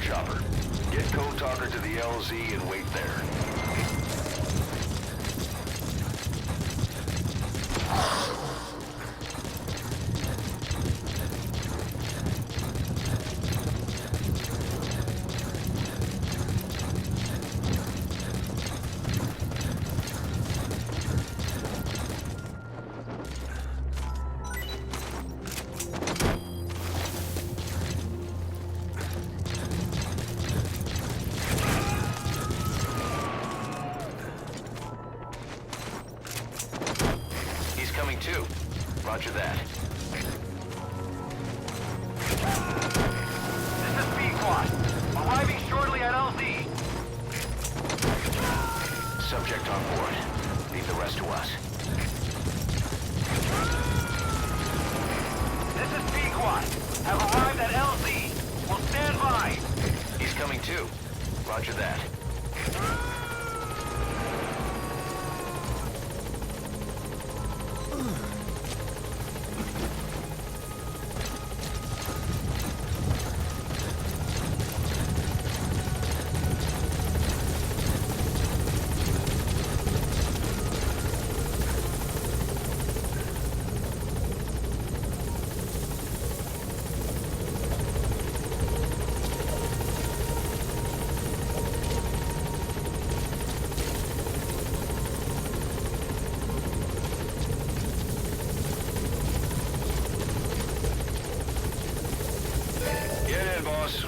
chopper. Get Code Talker to the LZ and wait there. Coming too. Roger that. This is B-Quad. Arriving shortly at LZ. Subject on board. Leave the rest to us. This is B-Quad. Have arrived at LZ. Will stand by. He's coming too. Roger that. Get in, boss.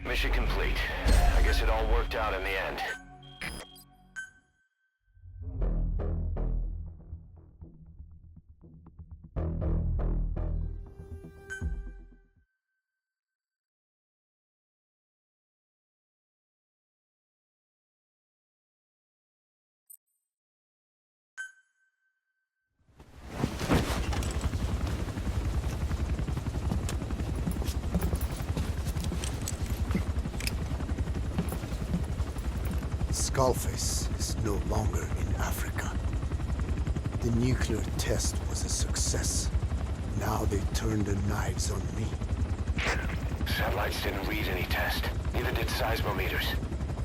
Mission complete. I guess it all worked out in the end. Skullface is no longer in Africa. The nuclear test was a success. Now they turned their knives on me. Satellites didn't read any test. Neither did seismometers.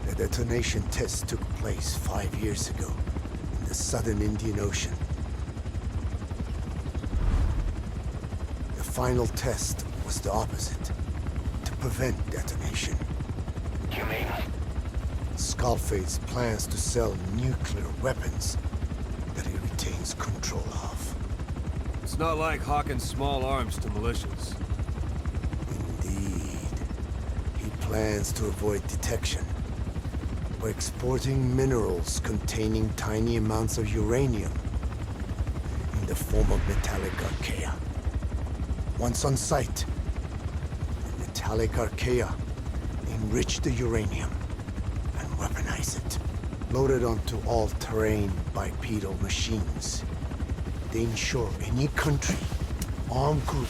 The detonation test took place 5 years ago in the southern Indian Ocean. The final test was the opposite, to prevent detonation. You mean? Skullface plans to sell nuclear weapons that he retains control of. It's not like hawking small arms to militias. Indeed. He plans to avoid detection by exporting minerals containing tiny amounts of uranium in the form of metallic archaea. Once on site, the metallic archaea enrich the uranium and weaponize it. Loaded onto all-terrain bipedal machines. They ensure any country, armed group,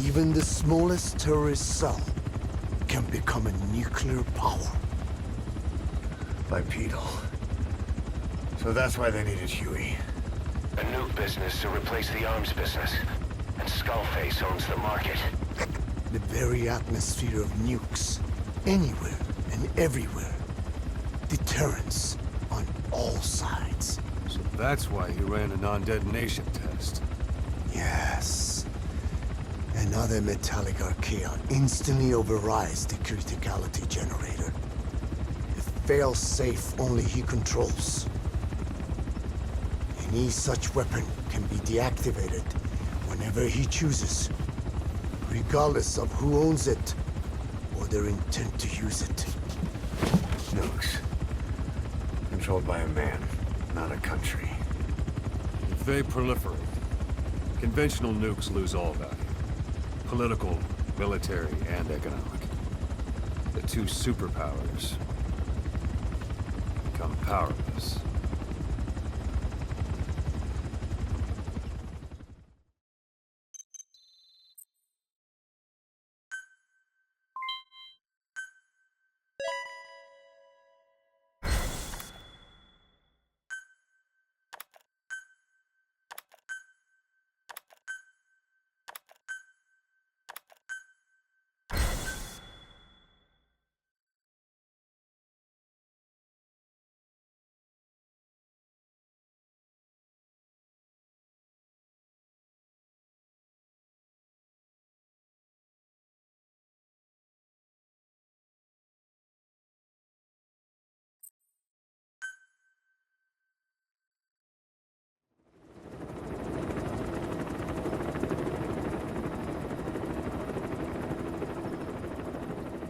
even the smallest terrorist cell, can become a nuclear power. Bipedal. So that's why they needed Huey. A nuke business to replace the arms business. And Skullface owns the market. The very atmosphere of nukes, anywhere and everywhere. Deterrence on all sides. So that's why he ran a non-detonation test. Yes. Another metallic archaea instantly overrides the criticality generator. A fail-safe only he controls. Any such weapon can be deactivated whenever he chooses, regardless of who owns it or their intent to use it. Nukes. Controlled by a man, not a country. If they proliferate, conventional nukes lose all value. Political, military, and economic. The two superpowers become powerless.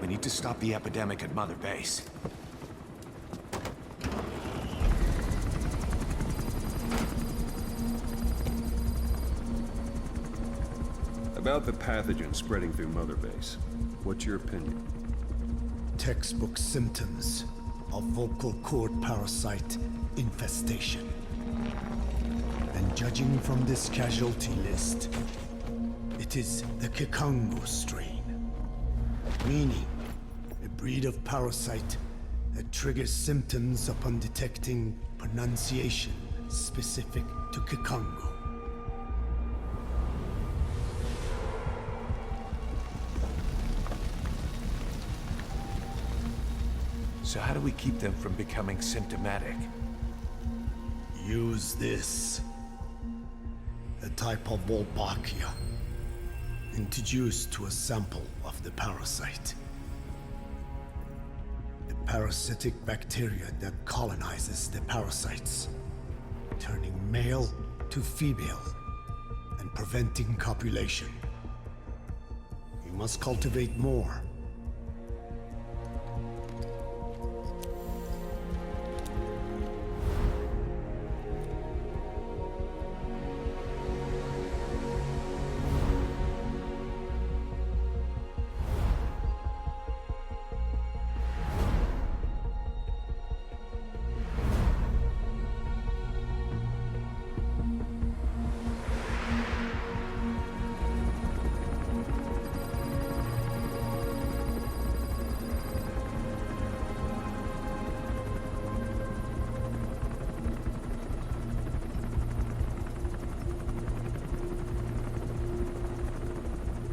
We need to stop the epidemic at Mother Base. About the pathogen spreading through Mother Base, what's your opinion? Textbook symptoms of vocal cord parasite infestation. And judging from this casualty list, it is the Kikango strain, meaning a breed of parasite that triggers symptoms upon detecting pronunciation specific to Kikango. So how do we keep them from becoming symptomatic? Use this. A type of Wolbachia, introduced to a sample of the parasite. A parasitic bacteria that colonizes the parasites, turning male to female and preventing copulation. You must cultivate more.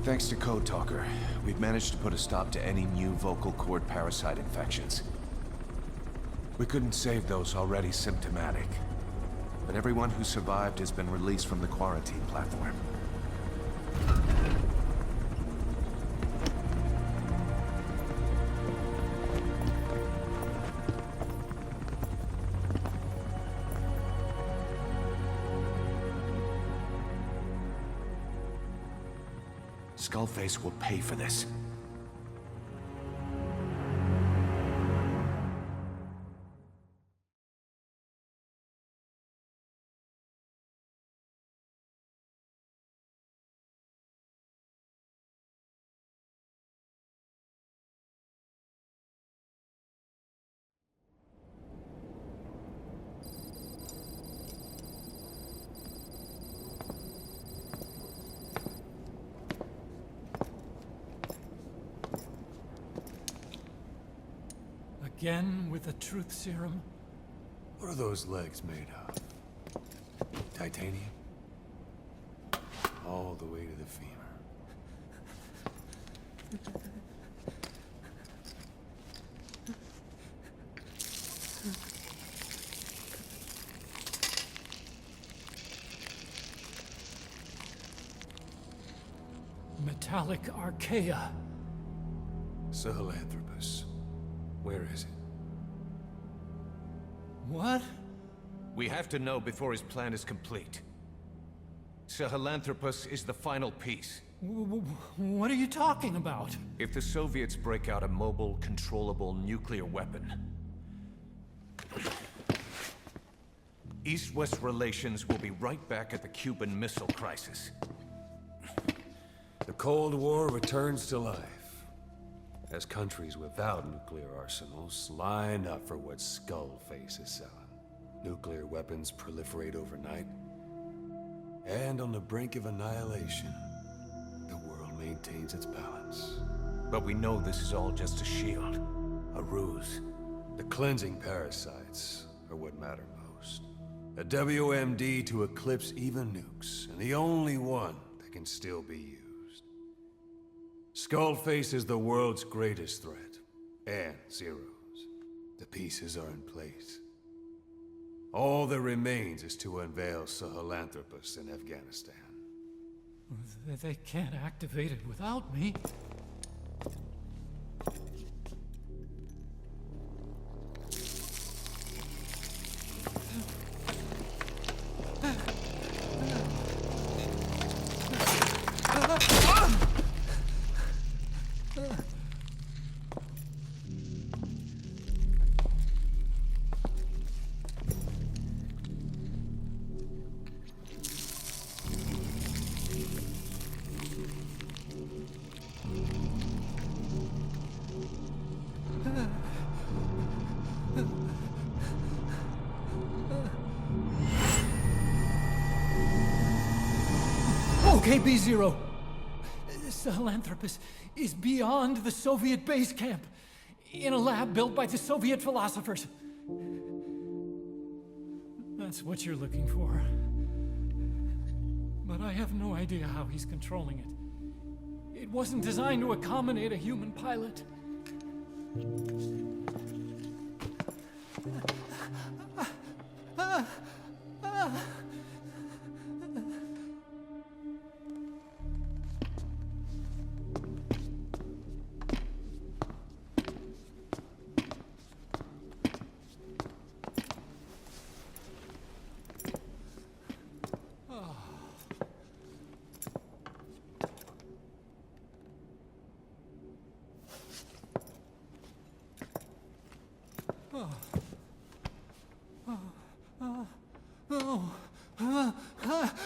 Thanks to Code Talker, we've managed to put a stop to any new vocal cord parasite infections. We couldn't save those already symptomatic, but everyone who survived has been released from the quarantine platform. Skullface will pay for this. Again with the truth serum? What are those legs made of? Titanium? All the way to the femur. Metallic archaea. Sahelanthropus. Where is it? What? We have to know before his plan is complete. Sahelanthropus is the final piece. What are you talking about? If the Soviets break out a mobile, controllable nuclear weapon, East-West relations will be right back at the Cuban Missile Crisis. The Cold War returns to life, as countries without nuclear arsenals line up for what Skullface is selling. Nuclear weapons proliferate overnight, and on the brink of annihilation, the world maintains its balance. But we know this is all just a shield, a ruse. The cleansing parasites are what matter most. A WMD to eclipse even nukes, and the only one that can still be used. Skullface is the world's greatest threat, and Zero's. The pieces are in place. All that remains is to unveil Sahelanthropus in Afghanistan. They can't activate it without me. OKB-0. Sahelanthropus is beyond the Soviet base camp, in a lab built by the Soviet philosophers. That's what you're looking for. But I have no idea how he's controlling it. It wasn't designed to accommodate a human pilot.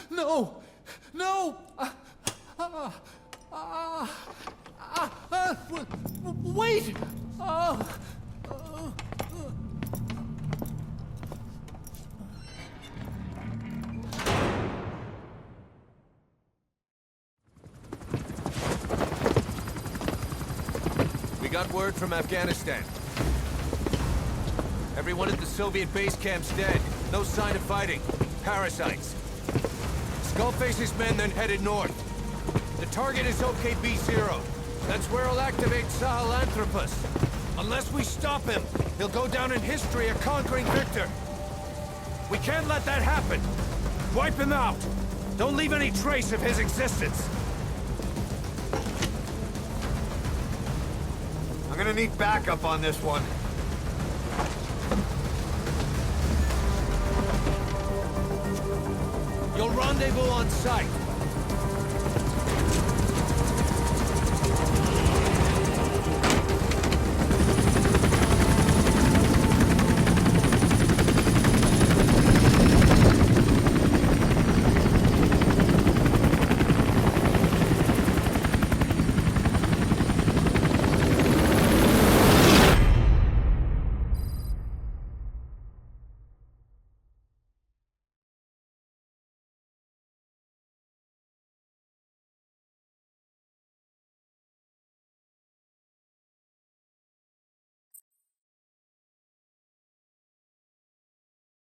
No! No! Wait! We got word from Afghanistan. Everyone at the Soviet base camp's dead. No sign of fighting. Parasites. Skullface's men then headed north. The target is OKB-0. That's where he'll activate Sahelanthropus. Unless we stop him, he'll go down in history a conquering victor. We can't let that happen. Wipe him out. Don't leave any trace of his existence. I'm gonna need backup on this one. You'll rendezvous on site.